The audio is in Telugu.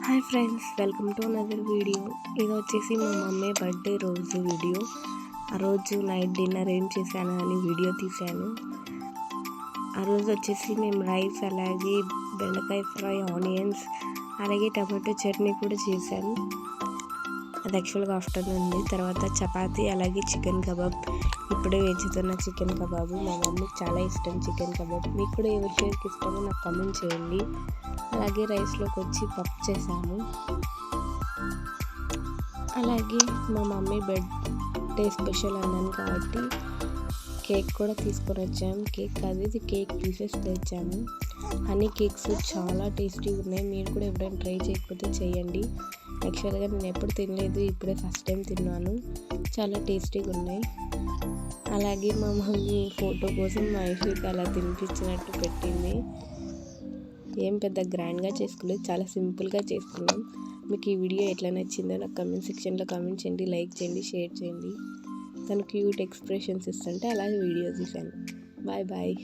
Hi friends, welcome to another video. ఇది వచ్చేసి మా మమ్మీ బర్త్డే రోజు వీడియో. ఆ రోజు నైట్ డిన్నర్ ఏం చేశాను అని వీడియో తీశాను. ఆ రోజు వచ్చేసి మేము రైస్, అలాగే బెండకాయ ఫ్రై, ఆనియన్స్, అలాగే టమాటో చట్నీ కూడా చేశాను. అది యాక్చువల్గా ఆఫ్టర్నూన్ ఉంది. తర్వాత చపాతీ, అలాగే చికెన్ కబాబ్. ఇప్పుడే వేచుతున్న చికెన్ కబాబు. మా మమ్మీకి చాలా ఇష్టం చికెన్ కబాబ్. మీకు కూడా ఎవరి షేర్కి ఇష్టమో నాకు కామెంట్ చేయండి. అలాగే రైస్లోకి వచ్చి పప్పు చేశాము. అలాగే మా మమ్మీ బర్త్డే స్పెషల్ అన్నాను కాబట్టి కేక్ కూడా తీసుకొని వచ్చాము. కేక్ కాదు, ఇది కేక్ పీసెస్ తెచ్చాము. హనీ కేక్స్ చాలా టేస్టీగా ఉన్నాయి. మీరు కూడా ఎప్పుడైనా ట్రై చేయకపోతే చేయండి. యాక్చువల్గా నేను ఎప్పుడు తినలేదు, ఇప్పుడే ఫస్ట్ టైం తిన్నాను. చాలా టేస్టీగా ఉన్నాయి. అలాగే మా మమ్మీ ఫోటో కోసం మా ఐషికి అలా తినిపించినట్టు పెట్టింది. ఏం పెద్ద గ్రాండ్గా చేసుకోలేదు, చాలా సింపుల్గా చేసుకున్నాం. మీకు ఈ వీడియో ఎట్లా నచ్చిందో నాకు కామెంట్ సెక్షన్లో కామెంట్ చేయండి, లైక్ చేయండి, షేర్ చేయండి. తను క్యూట్ ఎక్స్ప్రెషన్స్ ఇస్తుంటే అలాగే వీడియో తీశాను. Bye bye.